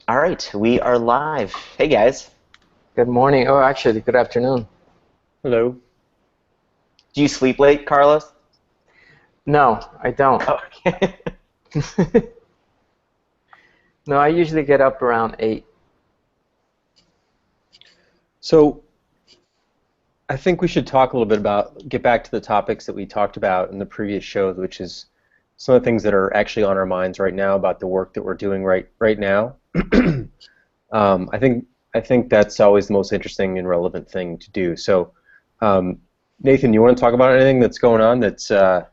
All right, we are live. Hey guys, Good morning. Oh, actually, good afternoon. Hello. do you sleep late, Carlos? No, I don't. Oh, okay. No, I usually get up around 8. So I think we should talk a little bit about, get back to the topics that we talked about in the previous shows, which is some of the things that are actually on our minds right now about the work that we're doing right now. um, I think I think that's always the most interesting and relevant thing to do. So, um, Nathan, you want to talk about anything that's going on that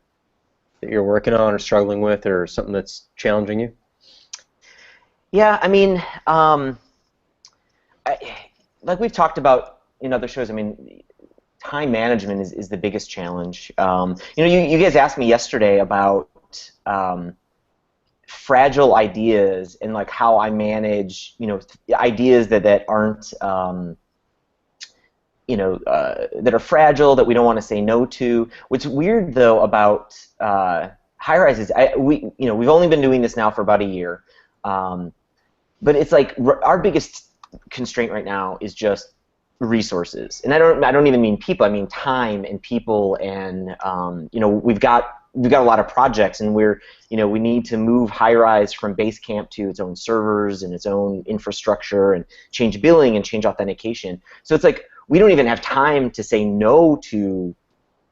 you're working on or struggling with, or something that's challenging you? Yeah, I mean, I, like we've talked about in other shows, I mean, time management is the biggest challenge. You guys asked me yesterday about fragile ideas and like how I manage, ideas that aren't, that are fragile that we don't want to say no to. What's weird though about high rises, we've only been doing this now for about a year, um, but it's like our biggest constraint right now is just resources, and I don't even mean people. I mean time and people, and we've got a lot of projects, and we need to move high rise from Basecamp to its own servers and its own infrastructure, and change billing and change authentication. So it's like we don't even have time to say no to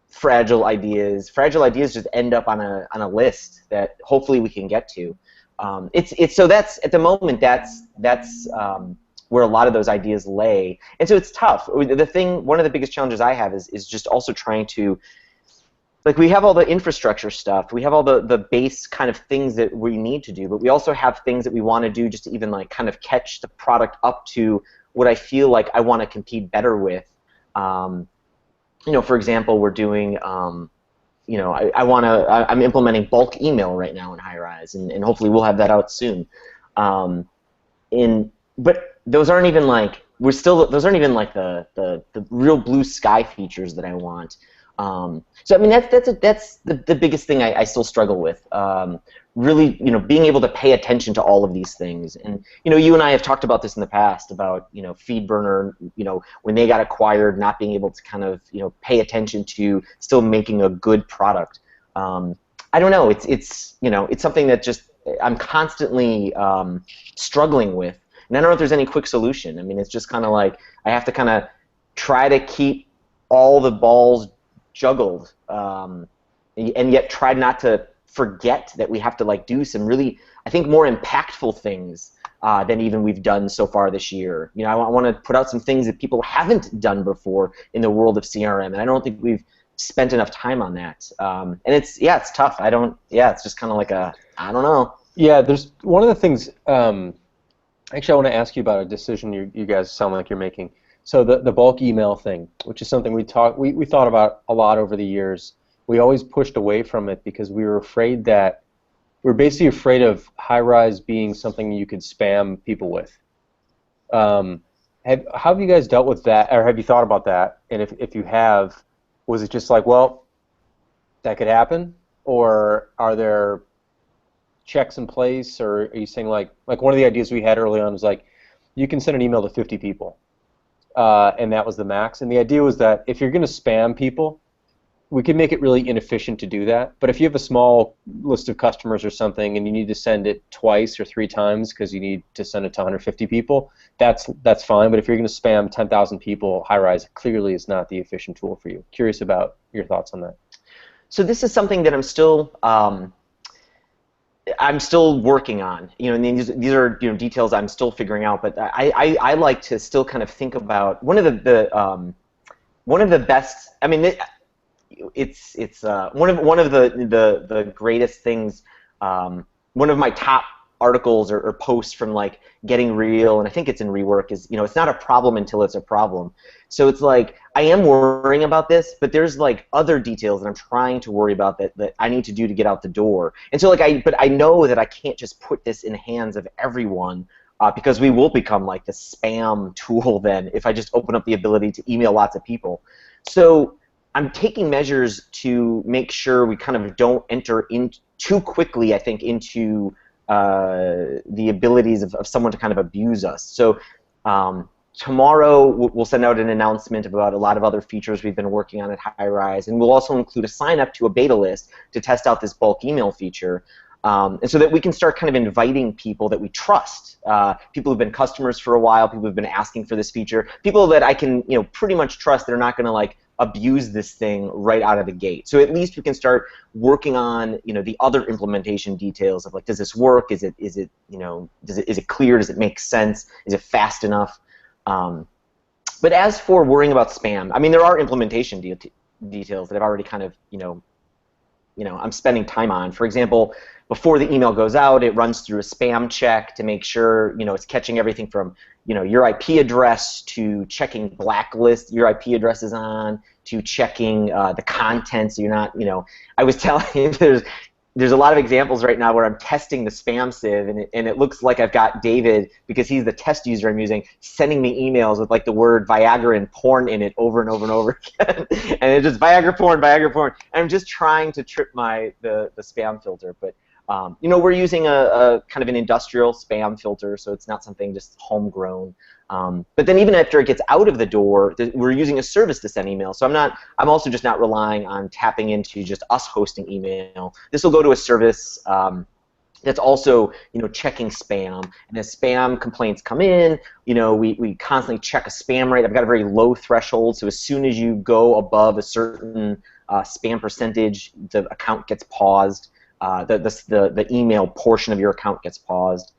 fragile ideas. Fragile ideas just end up on a list that hopefully we can get to. It's so that's at the moment that's where a lot of those ideas lay, and so it's tough. One of the biggest challenges I have is just also trying to, like, we have all the infrastructure stuff, we have all the base kind of things that we need to do, but we also have things that we want to do just to even like kind of catch the product up to what I feel like I want to compete better with. Um, for example, we're doing I'm implementing bulk email right now in Highrise, and hopefully we'll have that out soon. Um, but those aren't even like those aren't even like the real blue sky features that I want. So I mean that's the biggest thing I still struggle with. Really, being able to pay attention to all of these things, and you and I have talked about this in the past about FeedBurner, when they got acquired, not being able to kind of pay attention to still making a good product. I don't know. It's something that just I'm constantly struggling with, and I don't know if there's any quick solution. I mean, it's just kind of like I have to kind of try to keep all the balls juggled, and yet try not to forget that we have to like do some really, I think, more impactful things than even we've done so far this year. I want to put out some things that people haven't done before in the world of CRM, and I don't think we've spent enough time on that. And it's tough. It's just kind of like I don't know. Yeah, there's one of the things. Actually, I want to ask you about a decision you guys sound like you're making. So the bulk email thing, which is something we thought about a lot over the years. We always pushed away from it because we were afraid that we are basically afraid of high-rise being something you could spam people with. How have you guys dealt with that, or have you thought about that? And if you have, was it just like, well, that could happen, or are there checks in place, or are you saying like one of the ideas we had early on was like you can send an email to 50 people, and that was the max. And the idea was that if you're going to spam people, we can make it really inefficient to do that. But if you have a small list of customers or something and you need to send it twice or 3 times because you need to send it to 150 people, that's fine. But if you're going to spam 10,000 people, Highrise clearly is not the efficient tool for you. Curious about your thoughts on that. So this is something that I'm still working on, and these are details I'm still figuring out. But I like to still kind of think about one of the best. I mean, it's one of the greatest things. One of my top articles or posts from like Getting Real, and I think it's in Rework, is it's not a problem until it's a problem. So it's like I am worrying about this, but there's like other details that I'm trying to worry about that I need to do to get out the door. And so but I know that I can't just put this in the hands of everyone, because we will become like the spam tool then if I just open up the ability to email lots of people. So I'm taking measures to make sure we kind of don't enter in too quickly, I think, into the abilities of someone to kind of abuse us. So tomorrow we'll send out an announcement about a lot of other features we've been working on at Highrise, and we'll also include a sign up to a beta list to test out this bulk email feature. And so that we can start kind of inviting people that we trust, people who've been customers for a while, people who've been asking for this feature, people that I can pretty much trust that are not going to like abuse this thing right out of the gate. So at least we can start working on the other implementation details of like, does this work? Is it clear? Does it make sense? Is it fast enough? But as for worrying about spam, I mean, there are implementation details that I've already kind of I'm spending time on. For example, before the email goes out, it runs through a spam check to make sure it's catching everything from your IP address to checking blacklist your IP address is on to checking the content. So you're not I was telling you there's a lot of examples right now where I'm testing the spam sieve, and it looks like I've got David, because he's the test user I'm using, sending me emails with like the word Viagra and porn in it over and over and over again, and it's just Viagra porn, Viagra porn. And I'm just trying to trip the spam filter, but we're using a kind of an industrial spam filter, so it's not something just homegrown. But then even after it gets out of the door, we're using a service to send email. So I'm also just not relying on tapping into just us hosting email. This will go to a service that's also checking spam. And as spam complaints come in, we constantly check a spam rate. I've got a very low threshold, so as soon as you go above a certain spam percentage, the account gets paused. The email portion of your account gets paused.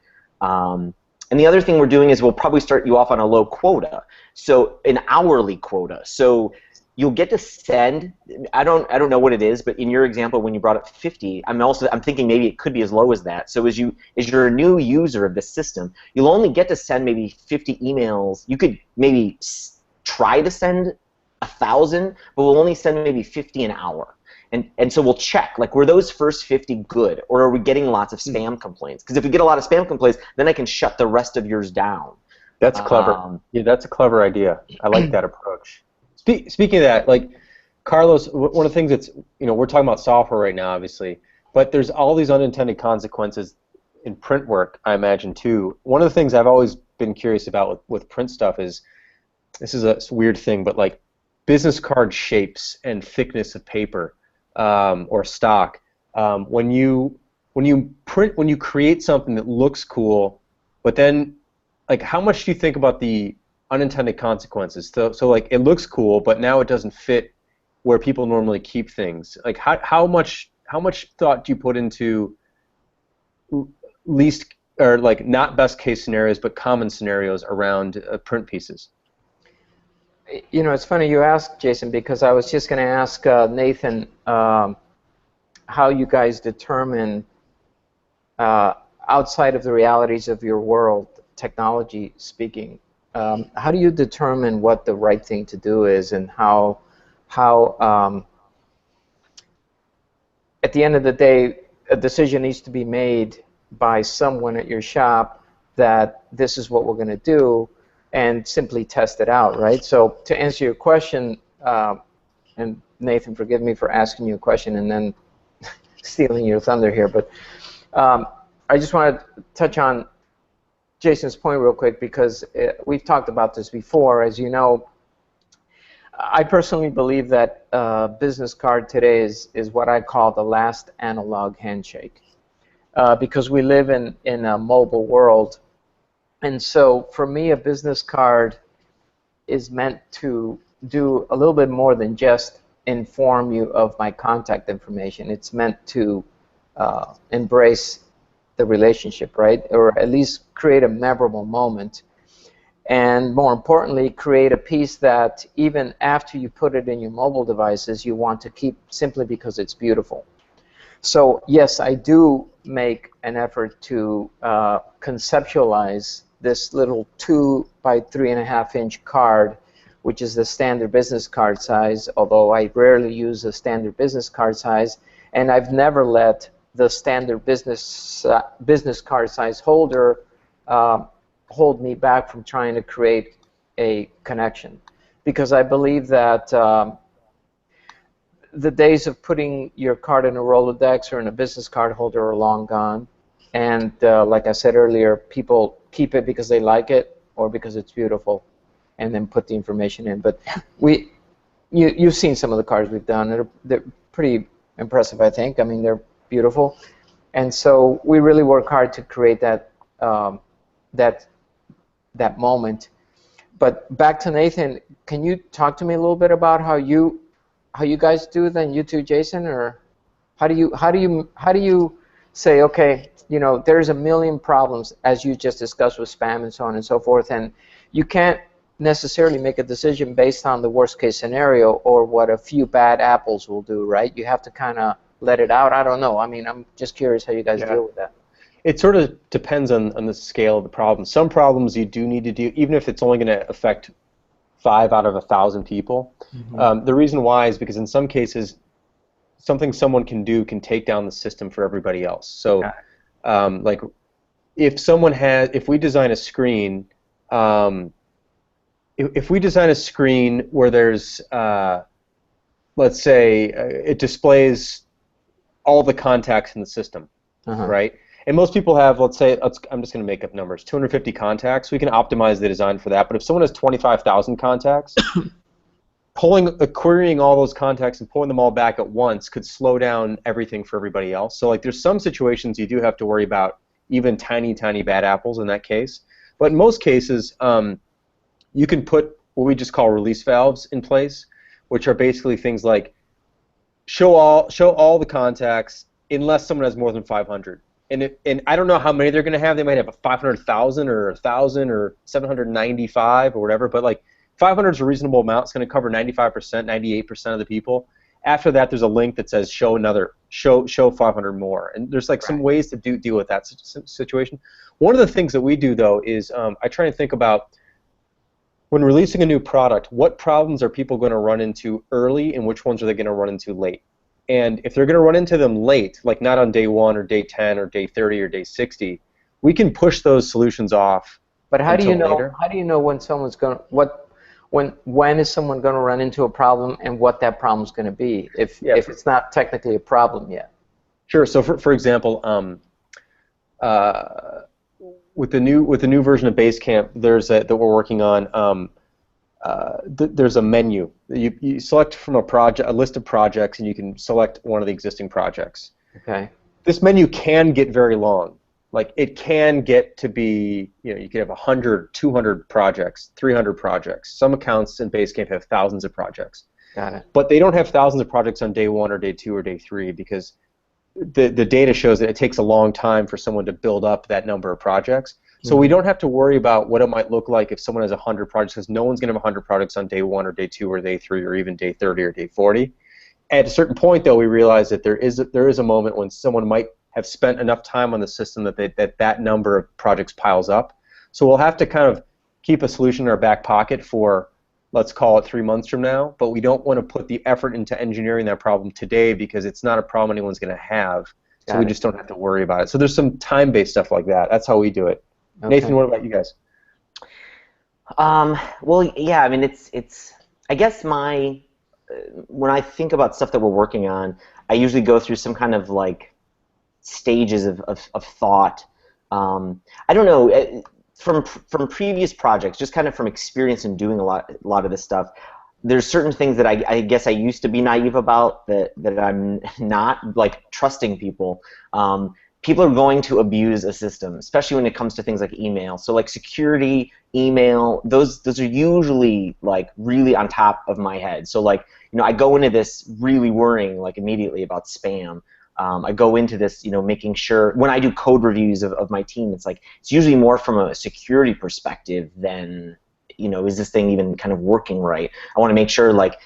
And the other thing we're doing is we'll probably start you off on a low quota, so an hourly quota. So you'll get to send. I don't know what it is, but in your example when you brought up 50, I'm thinking maybe it could be as low as that. So as you're a new user of this system, you'll only get to send maybe 50 emails. You could maybe try to send 1,000, but we'll only send maybe 50 an hour. And so we'll check, like, were those first 50 good, or are we getting lots of spam complaints? Because if we get a lot of spam complaints, then I can shut the rest of yours down. That's clever. Yeah, that's a clever idea. I like that approach. Speaking of that, like, Carlos, one of the things that's, we're talking about software right now, obviously, but there's all these unintended consequences in print work, I imagine, too. One of the things I've always been curious about with print stuff is, this is a weird thing, but like business card shapes and thickness of paper. Or stock. When you create something that looks cool, but then, like, how much do you think about the unintended consequences? So like, it looks cool, but now it doesn't fit where people normally keep things. Like, how much thought do you put into least, or like, not best case scenarios, but common scenarios around print pieces? It's funny you ask, Jason, because I was just going to ask Nathan how you guys determine, outside of the realities of your world, technology speaking, how do you determine what the right thing to do is, and how at the end of the day, a decision needs to be made by someone at your shop that this is what we're going to do, and simply test it out, right? So to answer your question, and Nathan, forgive me for asking you a question and then stealing your thunder here, but I just want to touch on Jason's point real quick, because we've talked about this before. As you know, I personally believe that business card today is what I call the last analog handshake, because we live in a mobile world. And so for me, a business card is meant to do a little bit more than just inform you of my contact information. It's meant to embrace the relationship, right? Or at least create a memorable moment. And more importantly, create a piece that even after you put it in your mobile devices, you want to keep simply because it's beautiful. So yes, I do make an effort to conceptualize this little 2 by 3.5 inch card, which is the standard business card size, although I rarely use a standard business card size, and I've never let the standard business card size holder hold me back from trying to create a connection, because I believe that the days of putting your card in a Rolodex or in a business card holder are long gone. and like I said earlier, people keep it because they like it or because it's beautiful, and then put the information in. But you've seen some of the cars we've done. They're pretty impressive, I think. I mean, they're beautiful, and so we really work hard to create that that moment. But back to Nathan, can you talk to me a little bit about how you guys do then? You too, Jason, or how do you say, okay, you know, there's a million problems as you just discussed with spam and so on and so forth, and you can't necessarily make a decision based on the worst case scenario or what a few bad apples will do, right? You have to kind of let it out. I don't know. I mean, I'm just curious how you guys deal with that. It sort of depends on the scale of the problem. Some problems you do need to do, even if it's only going to affect 5 out of 1,000 people. The reason why is because in some cases, something someone can do can take down the system for everybody else. So, like, if we design a screen, if we design a screen where there's, let's say, it displays all the contacts in the system, right? And most people have, let's say, I'm just going to make up numbers, 250 contacts. We can optimize the design for that. But if someone has 25,000 contacts, querying all those contacts and pulling them all back at once could slow down everything for everybody else. So, like, there's some situations you do have to worry about even tiny, tiny bad apples in that case. But in most cases, you can put what we just call release valves in place, which are basically things like show all the contacts unless someone has more than 500. And I don't know how many they're going to have. They might have 500,000 or 1,000 or 795 or whatever. But like 500 is a reasonable amount. It's going to cover 95%, 98% of the people. After that, there's a link that says show 500 more. And there's like some ways to deal with that situation. One of the things that we do though is I try and think about when releasing a new product, what problems are people going to run into early and which ones are they going to run into late? And if they're going to run into them late, like not on day 1 or day 10 or day 30 or day 60, we can push those solutions off. But how do you know? Later. How do you know when someone's going to when is someone going to run into a problem and what that problem is going to be if it's not technically a problem yet? Sure. So for example, with the new version of Basecamp, that we're working on. There's a menu. You select from a list of projects, and you can select one of the existing projects. Okay. This menu can get very long. Like it can get to be, you could have 100, 200 projects, 300 projects. Some accounts in Basecamp have thousands of projects. Got it. But they don't have thousands of projects on day 1 or day 2 or day 3 because the data shows that it takes a long time for someone to build up that number of projects. So we don't have to worry about what it might look like if someone has 100 projects, because no one's going to have 100 projects on day 1 or day 2 or day 3 or even day 30 or day 40. At a certain point, though, we realize that there is a moment when someone might have spent enough time on the system that number of projects piles up. So we'll have to kind of keep a solution in our back pocket for, let's call it 3 months from now, but we don't want to put the effort into engineering that problem today because it's not a problem anyone's going to have. So we just don't have to worry about it. So there's some time-based stuff like that. That's how we do it. Okay. Nathan, what about you guys? Well, yeah, I mean, it's I guess when I think about stuff that we're working on, I usually go through some kind of like stages of thought. I don't know, from previous projects, just kind of from experience in doing a lot of this stuff, there's certain things that I guess I used to be naive about that I'm not, like trusting people. People are going to abuse a system, especially when it comes to things like email. So like security, email, those are usually like really on top of my head. So like, I go into this really worrying like immediately about spam. I go into this, making sure when I do code reviews of my team, it's usually more from a security perspective than, is this thing even kind of working right? I want to make sure like,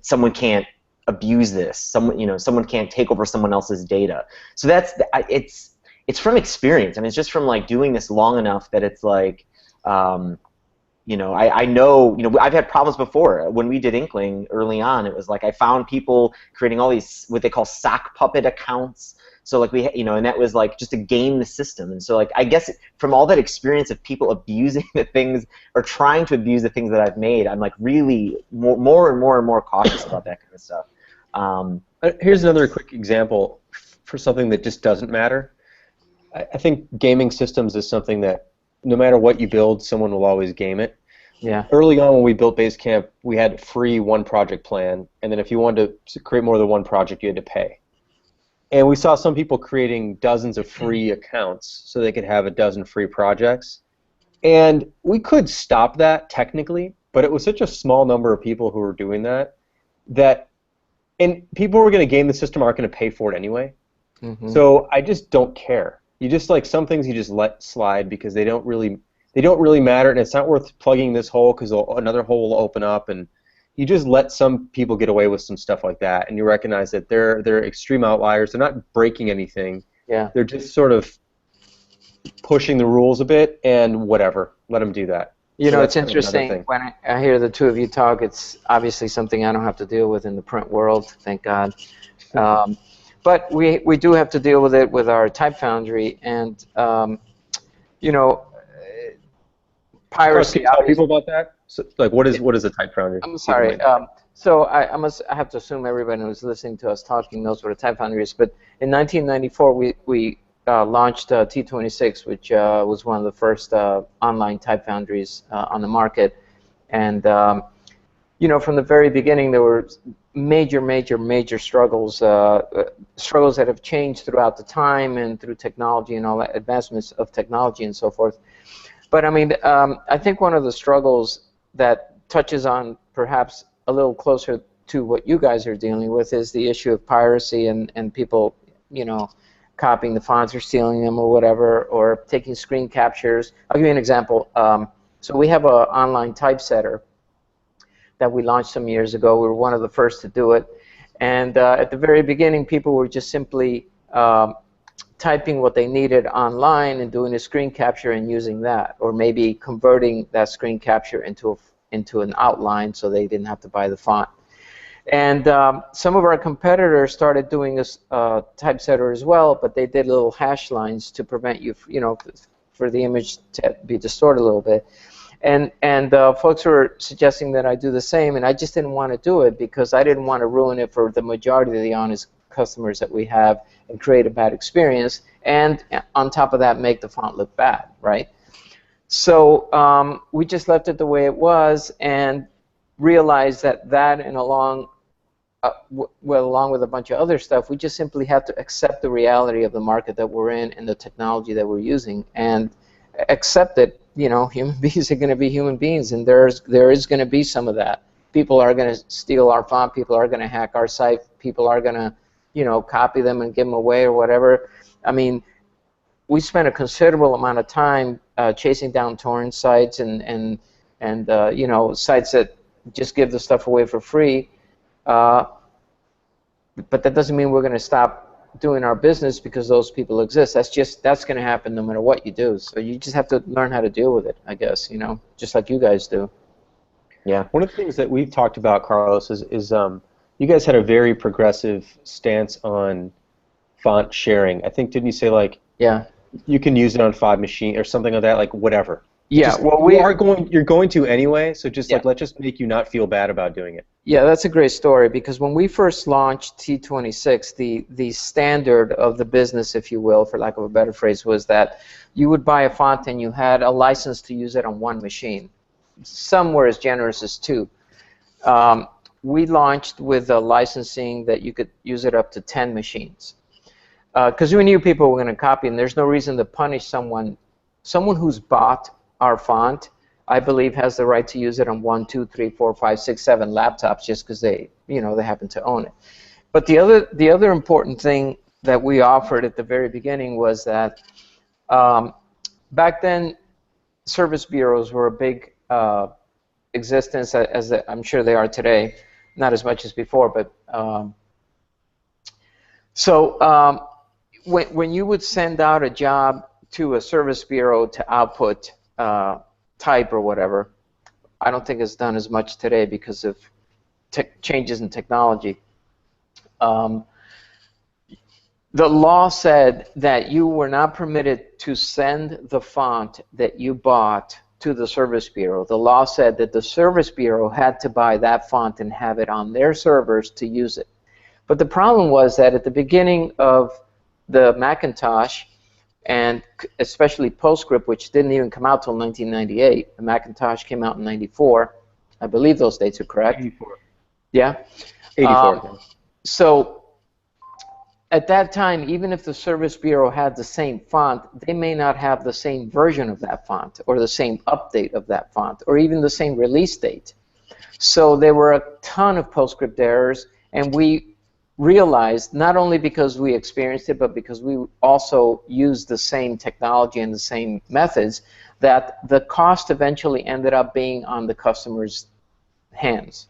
someone can't abuse this. Someone can't take over someone else's data. So it's from experience. I mean, it's just from like doing this long enough that it's like, I know, I've had problems before. When we did Inkling early on, it was like I found people creating all these what they call sock puppet accounts. So like and that was like just to game the system. And so like I guess from all that experience of people abusing the things or trying to abuse the things that I've made, I'm like really more and more cautious about that kind of stuff. Here's another quick example for something that just doesn't matter. I think gaming systems is something that no matter what you build, someone will always game it. Yeah. Early on when we built Basecamp, we had free one project plan, and then if you wanted to create more than one project, you had to pay. And we saw some people creating dozens of free accounts so they could have a dozen free projects. And we could stop that technically, but it was such a small number of people who were doing that, and people who were going to game the system aren't going to pay for it anyway. Mm-hmm. So I just don't care. You just like some things you just let slide because they don't really matter, and it's not worth plugging this hole because another hole will open up, and you just let some people get away with some stuff like that, and you recognize that they're extreme outliers. They're not breaking anything. Yeah. They're just sort of pushing the rules a bit, and whatever. Let them do that. You So know, that's it's kind of another interesting thing. when I hear the two of you talk. It's obviously something I don't have to deal with in the print world, thank God. But we do have to deal with it with our Type Foundry, and you know, Carlos, can piracy. you tell people about that? So, like, what is a type foundry? I'm People sorry. might- So I have to assume everybody who's listening to us talking knows what a Type Foundry is. But in 1994, we launched T26, which was one of the first online Type Foundries on the market. And you know, from the very beginning, there were major struggles, struggles that have changed throughout the time and through technology and all that advancements of technology and so forth. But I mean, I think one of the struggles that touches on perhaps a little closer to what you guys are dealing with is the issue of piracy and people, you know, copying the fonts or stealing them or whatever, or taking screen captures. I'll give you an example. So we have an online typesetter that we launched some years ago. We were one of the first to do it. And at the very beginning, people were just simply typing what they needed online and doing a screen capture and using that, or maybe converting that screen capture into an outline so they didn't have to buy the font. And some of our competitors started doing a typesetter as well, but they did little hash lines to prevent you, you know, for the image to be distorted a little bit. And folks were suggesting that I do the same, and I just didn't want to do it because I didn't want to ruin it for the majority of the honest customers that we have and create a bad experience, and on top of that, make the font look bad, right? So we just left it the way it was and realized that and along with a bunch of other stuff, we just simply have to accept the reality of the market that we're in and the technology that we're using, and accept that, you know, human beings are going to be human beings, and there is going to be some of that. People are going to steal our font. People are going to hack our site. People are going to, you know, copy them and give them away or whatever. I mean, we spent a considerable amount of time chasing down torrent sites and you know, sites that just give the stuff away for free. But that doesn't mean we're going to stop doing our business because those people exist. That's going to happen no matter what you do. So you just have to learn how to deal with it, I guess, you know, just like you guys do. Yeah. One of the things that we've talked about, Carlos, is you guys had a very progressive stance on font sharing. I think, didn't you say, like, yeah, you can use it on 5 machines or something like that, like whatever. Yeah, just, well, you're going to anyway, so just like, let's just make you not feel bad about doing it. Yeah, that's a great story, because when we first launched T26, the standard of the business, if you will, for lack of a better phrase, was that you would buy a font and you had a license to use it on 1 machine. Some were as generous as 2. We launched with a licensing that you could use it up to 10 machines. Because we knew people were going to copy, and there's no reason to punish someone who's bought our font. I believe has the right to use it on 1, 2, 3, 4, 5, 6, 7 laptops just because they happen to own it. But the other important thing that we offered at the very beginning was that back then service bureaus were a big existence, as I'm sure they are today, not as much as before, but when you would send out a job to a service bureau to output type or whatever, I don't think it's done as much today because of changes in technology. The law said that you were not permitted to send the font that you bought to the service bureau. The law said that the service bureau had to buy that font and have it on their servers to use it. But the problem was that at the beginning of the Macintosh, and especially PostScript, which didn't even come out till 1998. The Macintosh came out in '94. I believe those dates are correct. 84. Yeah. 84. So at that time, even if the Service Bureau had the same font, they may not have the same version of that font or the same update of that font or even the same release date. So there were a ton of PostScript errors, and we realized, not only because we experienced it, but because we also used the same technology and the same methods, that the cost eventually ended up being on the customer's hands.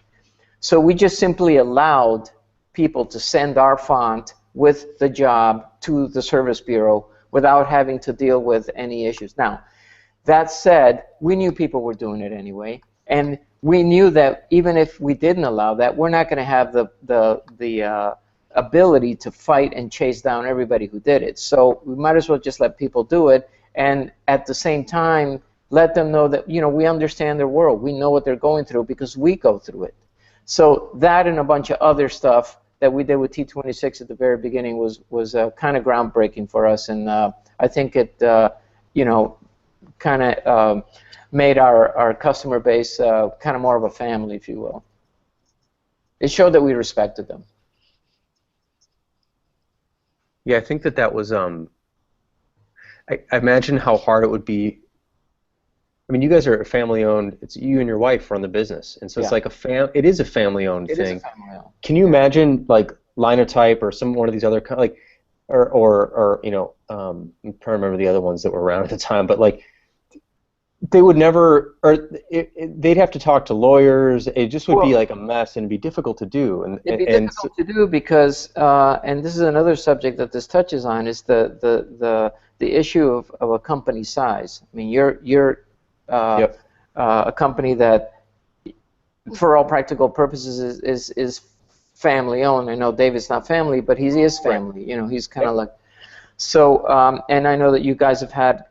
So we just simply allowed people to send our font with the job to the Service Bureau without having to deal with any issues. Now, that said, we knew people were doing it anyway, and we knew that even if we didn't allow that, we're not going to have the ability to fight and chase down everybody who did it. So we might as well just let people do it, and at the same time, let them know that, you know, we understand their world. We know what they're going through because we go through it. So that and a bunch of other stuff that we did with T26 at the very beginning was kind of groundbreaking for us, and I think it, you know, kind of made our customer base kind of more of a family, if you will. It showed that we respected them. Yeah, I think that was. I imagine how hard it would be. I mean, you guys are family-owned. It's you and your wife run the business, and so it's like it is a family-owned thing. It is a family-owned. Can you imagine like Linotype or one of these other like, or you know, I'm trying to remember the other ones that were around at the time, but like, they would never, or they'd have to talk to lawyers. It just would be like a mess and it'd be difficult to do. And it'd be difficult to do because, and this is another subject that this touches on, is the issue of a company size. I mean, you're a company that, for all practical purposes, is family owned. I know David's not family, but he is family. Right. You know, he's kind of like. So, and I know that you guys have had.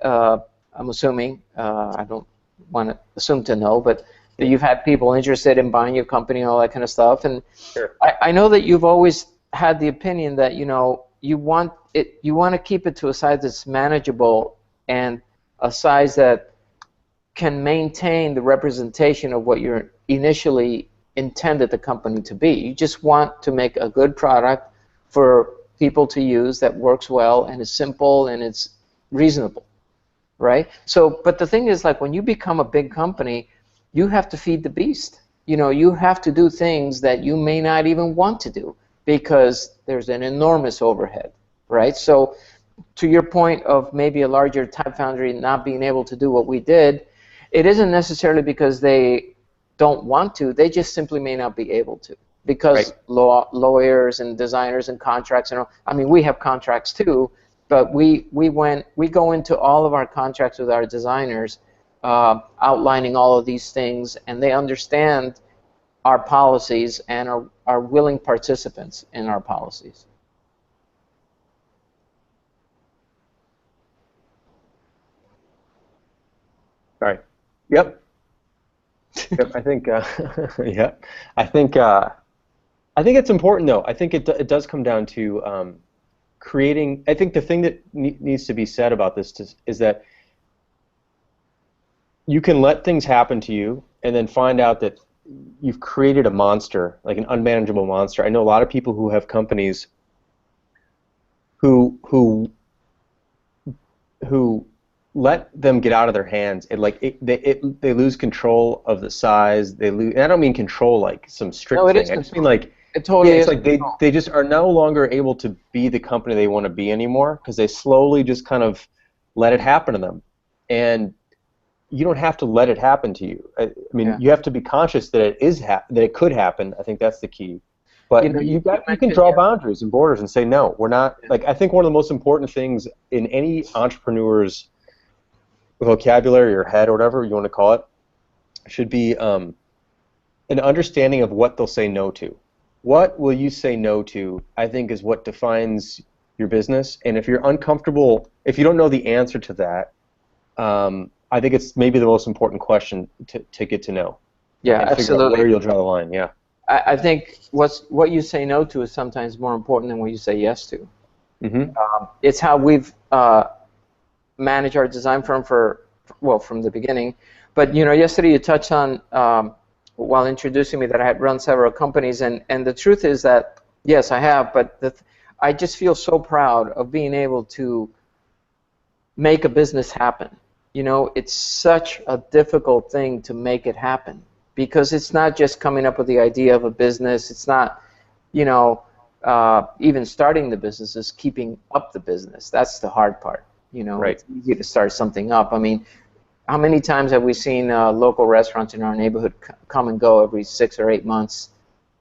I'm assuming, I don't want to assume to know, but that you've had people interested in buying your company and all that kind of stuff. And sure. I know that you've always had the opinion that, you know, you want to keep it to a size that's manageable and a size that can maintain the representation of what you're initially intended the company to be. You just want to make a good product for people to use that works well and is simple and it's reasonable. Right? So, but the thing is, like, when you become a big company, you have to feed the beast. You know, you have to do things that you may not even want to do because there's an enormous overhead, right? So, to your point of maybe a larger type foundry not being able to do what we did, it isn't necessarily because they don't want to, they just simply may not be able to. Because lawyers and designers and contracts, and all, I mean, we have contracts too. But we go into all of our contracts with our designers, outlining all of these things, and they understand our policies and are willing participants in our policies. All right. Yep. Yep. I think. Yeah. I think it's important though. I think it does come down to. Creating, I think the thing that needs to be said about this is that you can let things happen to you and then find out that you've created a monster, like an unmanageable monster. I know a lot of people who have companies who let them get out of their hands. They lose control of the size. They lose. And I don't mean control like some strict thing. I just mean like. It totally it's like they just are no longer able to be the company they want to be anymore because they slowly just kind of let it happen to them. And you don't have to let it happen to you. I mean, you have to be conscious that it could happen. I think that's the key. But you can draw boundaries and borders and say no. We're not like I think one of the most important things in any entrepreneur's vocabulary or head or whatever you want to call it should be an understanding of what they'll say no to. What will you say no to, I think, is what defines your business. And if you're uncomfortable, if you don't know the answer to that, I think it's maybe the most important question to get to know. Yeah, and absolutely. Figure out where you'll draw the line, yeah. I think what you say no to is sometimes more important than what you say yes to. Mm-hmm. It's how we've manage our design firm well, from the beginning. But yesterday you touched on while introducing me that I had run several companies, and the truth is that yes, I have, but I just feel so proud of being able to make a business happen. It's such a difficult thing to make it happen because it's not just coming up with the idea of a business. It's not, even starting the business, is keeping up the business. That's the hard part. Right. It's easy to start something up. I mean, how many times have we seen local restaurants in our neighborhood come and go every 6 or 8 months?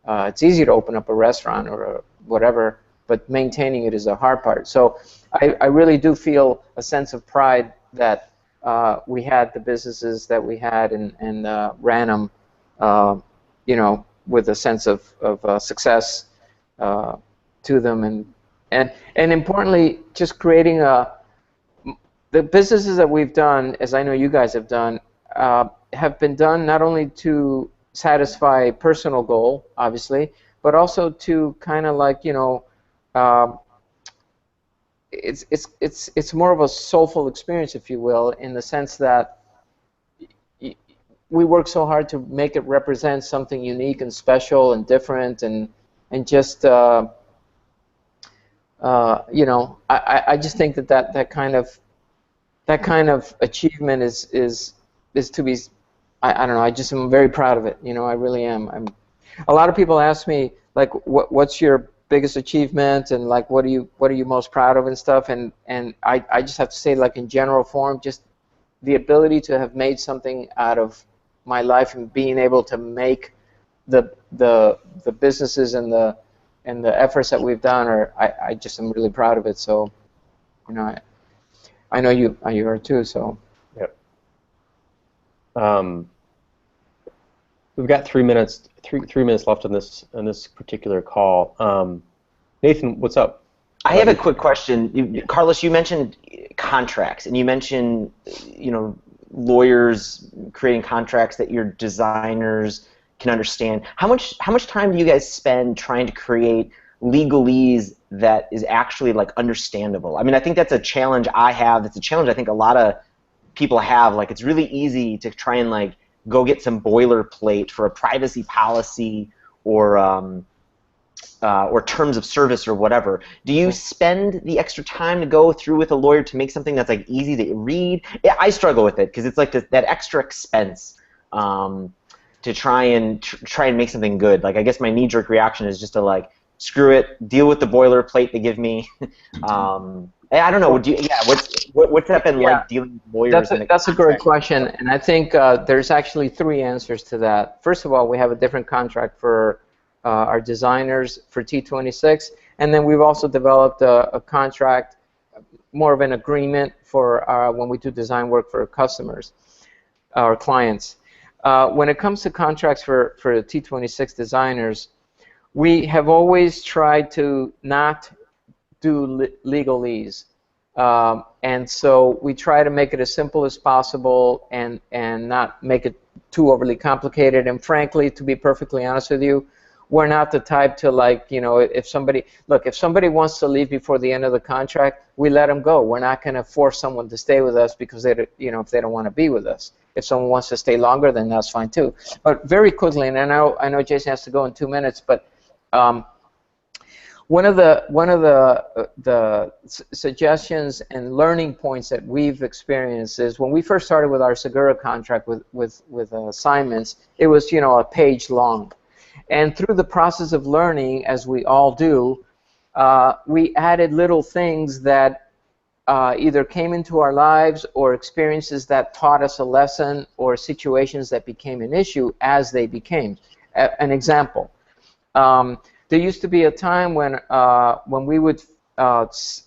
It's easy to open up a restaurant or whatever, but maintaining it is the hard part. So I really do feel a sense of pride that we had the businesses that we had and ran them, with a sense of success to them, and importantly, just creating the businesses that we've done, as I know you guys have done, have been done not only to satisfy a personal goal, obviously, but also to kind of like, it's more of a soulful experience, if you will, in the sense that we work so hard to make it represent something unique and special and different, and just I just think that kind of achievement is to be, I don't know, I just am very proud of it. I really am. A lot of people ask me, like, what's your biggest achievement, and like what are you most proud of and stuff, and I just have to say, like, in general form, just the ability to have made something out of my life and being able to make the businesses and the efforts that we've done I just am really proud of it. So I know you are too. So yep. We've got 3 minutes. Three minutes left on this particular call. Nathan, what's up? I have a quick question. Carlos, you mentioned contracts, and you mentioned lawyers creating contracts that your designers can understand. How much time do you guys spend trying to create legalese that is actually like understandable? I mean, I think that's a challenge I have. That's a challenge I think a lot of people have. Like, it's really easy to try and like go get some boilerplate for a privacy policy or terms of service or whatever. Do you spend the extra time to go through with a lawyer to make something that's like easy to read? I struggle with it because it's like that extra expense to try and make something good. Like, I guess my knee-jerk reaction is just to like screw it, deal with the boilerplate they give me. I don't know. What's that been like dealing with lawyers? That's a great question, and I think there's actually 3 answers to that. First of all, we have a different contract for our designers for T26, and then we've also developed a contract, more of an agreement for when we do design work for customers, our clients. When it comes to contracts for the T26 designers, we have always tried to not do legalese. And so we try to make it as simple as possible and not make it too overly complicated. And frankly, to be perfectly honest with you, we're not the type to, like, if somebody wants to leave before the end of the contract, we let them go. We're not going to force someone to stay with us because if they don't want to be with us. If someone wants to stay longer, then that's fine too. But very quickly, and I know Jason has to go in 2 minutes, but one of the suggestions and learning points that we've experienced is when we first started with our Segura contract with assignments, it was a page long, and through the process of learning, as we all do, we added little things that either came into our lives or experiences that taught us a lesson or situations that became an issue as they became. An example. There used to be a time when we would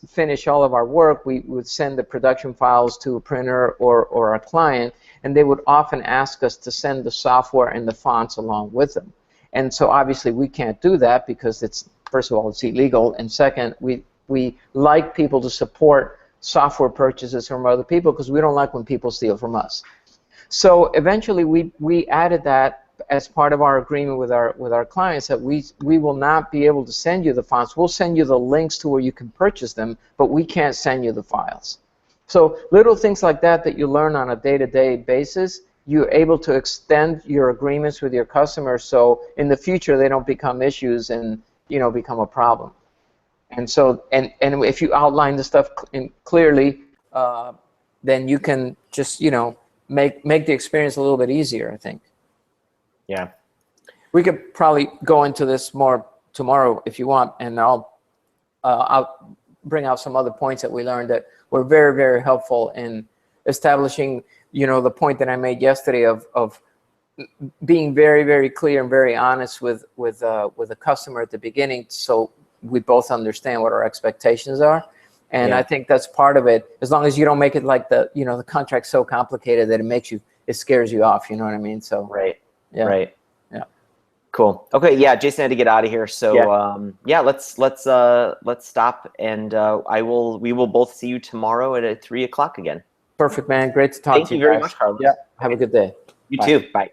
finish all of our work, we would send the production files to a printer or a client, and they would often ask us to send the software and the fonts along with them. And so obviously we can't do that because it's, first of all, it's illegal, and second, we like people to support software purchases from other people because we don't like when people steal from us. So eventually we added that as part of our agreement with our clients, that we will not be able to send you the fonts. We'll send you the links to where you can purchase them, but we can't send you the files. So little things like that that you learn on a day-to-day basis, you're able to extend your agreements with your customers so in the future they don't become issues and become a problem. And so and if you outline the stuff clearly, then you can just make the experience a little bit easier, I think. Yeah. We could probably go into this more tomorrow if you want, and I'll bring out some other points that we learned that were very, very helpful in establishing, the point that I made yesterday of being very, very clear and very honest with the customer at the beginning, so we both understand what our expectations are. And Yeah. I think that's part of it. As long as you don't make it like the contract's so complicated that it scares you off. You know what I mean? So Right. yeah. Right. Yeah. Cool. Okay. Yeah. Jason had to get out of here, so Yeah. let's stop, and we will both see you tomorrow at 3 o'clock again. Perfect, man. Great to talk Thank to you you very guys. much, Carlos. Yeah. Have a good day. You Bye. too. Bye.